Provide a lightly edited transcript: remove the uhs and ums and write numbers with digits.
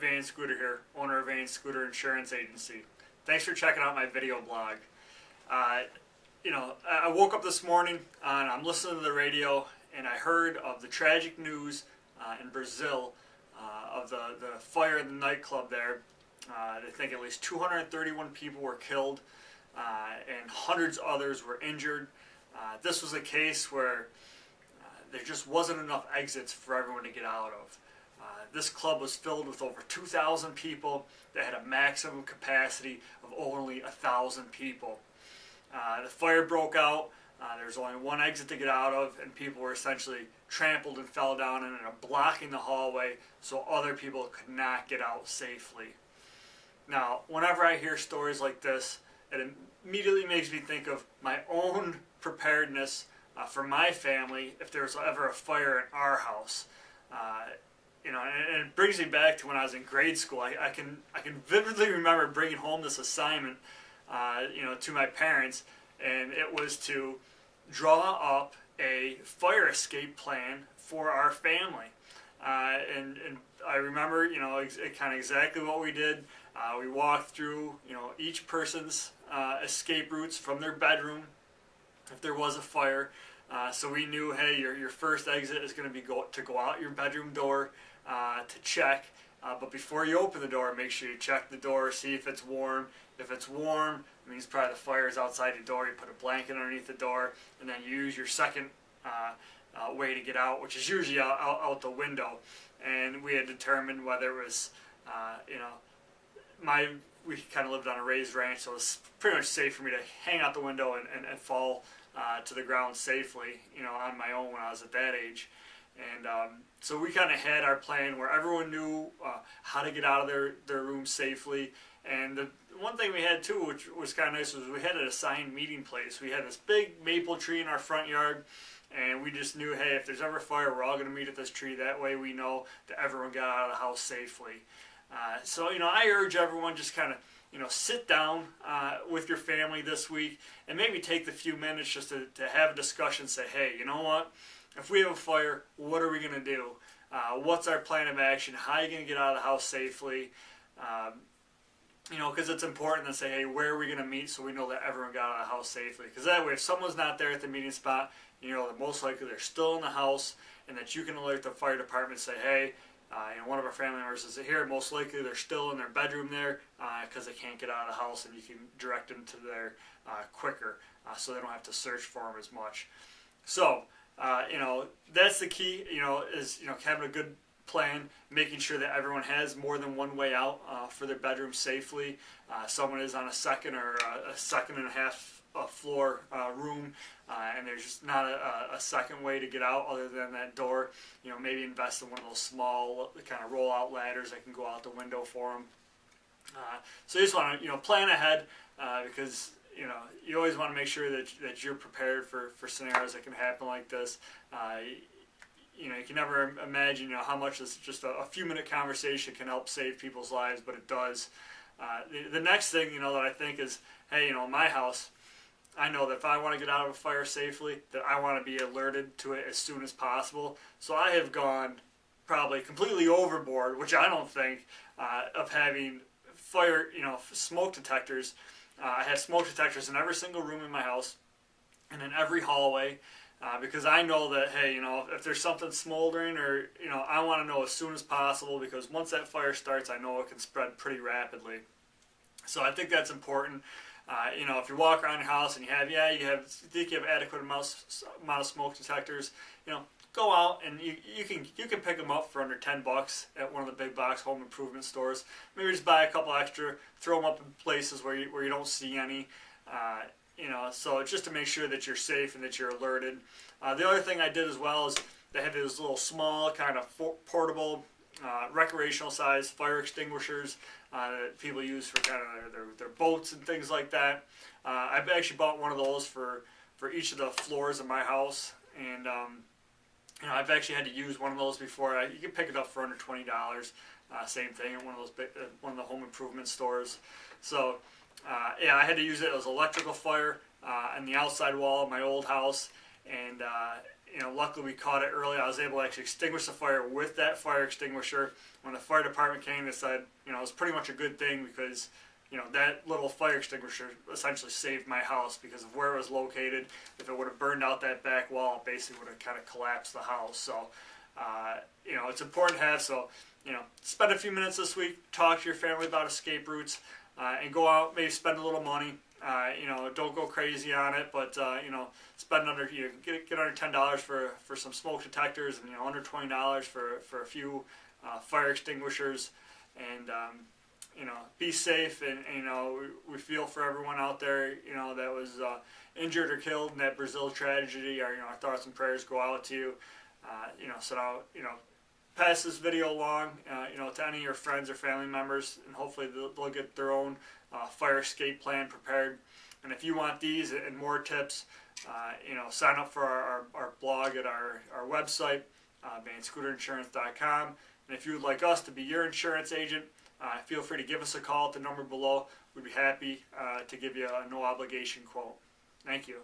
VanScoter here, owner of VanScoter Insurance Agency. Thanks for checking out my video blog. I woke up this morning and I'm listening to the radio and I heard of the tragic news in Brazil of the fire in the nightclub there. I think at least 231 people were killed and hundreds of others were injured. This was a case where there just wasn't enough exits for everyone to get out of. This club was filled with over 2,000 people that had a maximum capacity of only 1,000 people. The fire broke out, there was only one exit to get out of, and people were essentially trampled and fell down and blocking the hallway so other people could not get out safely. Now, whenever I hear stories like this, it immediately makes me think of my own preparedness for my family if there was ever a fire in our house. And it brings me back to when I was in grade school. I can vividly remember bringing home this assignment, to my parents, and it was to draw up a fire escape plan for our family. And I remember, kind of exactly what we did. We walked through, each person's escape routes from their bedroom if there was a fire. So we knew, hey, your first exit is going to be to go out your bedroom door to check. But before you open the door, make sure you check the door, see if it's warm. If it's warm, it means probably the fire is outside your door. You put a blanket underneath the door, and then you use your second way to get out, which is usually out the window. And we had determined whether it was, we kind of lived on a raised ranch, so it was pretty much safe for me to hang out the window and fall to the ground safely, on my own when I was at that age. And so we kind of had our plan where everyone knew how to get out of their room safely. And the one thing we had too, which was kind of nice, was we had an assigned meeting place. We had this big maple tree in our front yard, and we just knew, hey, if there's ever a fire, we're all going to meet at this tree. That way we know that everyone got out of the house safely. So I urge everyone, just kind of sit down with your family this week and maybe take the few minutes just to have a discussion. Say, hey, you know what? If we have a fire, what are we going to do? What's our plan of action? How are you going to get out of the house safely? Because it's important to say, hey, where are we going to meet so we know that everyone got out of the house safely? Because that way, if someone's not there at the meeting spot, that most likely they're still in the house, and that you can alert the fire department and say, hey, one of our family members is here. Most likely they're still in their bedroom there because they can't get out of the house, and you can direct them to there quicker so they don't have to search for them as much. So, that's the key, is, having a good plan, making sure that everyone has more than one way out for their bedroom safely. Someone is on a second or a second and a half floor room, and there's just not a second way to get out other than that door. Maybe invest in one of those small kind of roll out ladders that can go out the window for them. So you just want to plan ahead because you always want to make sure that you're prepared for scenarios that can happen like this. You can never imagine how much this just a few minute conversation can help save people's lives, but it does. The next thing that I think is, hey, in my house, I know that if I want to get out of a fire safely, that I want to be alerted to it as soon as possible. So I have gone probably completely overboard, which I don't think, of having fire, smoke detectors. I have smoke detectors in every single room in my house and in every hallway. Because I know that, hey, if there's something smoldering or, I want to know as soon as possible, because once that fire starts, I know it can spread pretty rapidly. So I think that's important. If you walk around your house and you think you have adequate amount of smoke detectors, go out and you can pick them up for under $10 at one of the big box home improvement stores. Maybe just buy a couple extra, throw them up in places where you don't see any. So just to make sure that you're safe and that you're alerted. The other thing I did as well is they had those little small kind of portable recreational size fire extinguishers that people use for kind of their boats and things like that. I've actually bought one of those for each of the floors of my house, and I've actually had to use one of those before. You can pick it up for under $20. Same thing at one of the home improvement stores. So I had to use it. It was electrical fire on the outside wall of my old house, and luckily we caught it early. I was able to actually extinguish the fire with that fire extinguisher. When the fire department came, they said, it was pretty much a good thing because, that little fire extinguisher essentially saved my house because of where it was located. If it would have burned out that back wall, it basically would have kind of collapsed the house. So, it's important to have. So, spend a few minutes this week, talk to your family about escape routes, and go out, maybe spend a little money. Don't go crazy on it, but spend under get under $10 for some smoke detectors, and under $20 for a few fire extinguishers, and be safe. And we feel for everyone out there that was injured or killed in that Brazil tragedy. Our thoughts and prayers go out to you. So now pass this video along to any of your friends or family members, and hopefully they'll get their own fire escape plan prepared. And if you want these and more tips, sign up for our blog at our website, VanScoterInsurance.com. And if you would like us to be your insurance agent, feel free to give us a call at the number below. We'd be happy to give you a no obligation quote. Thank you.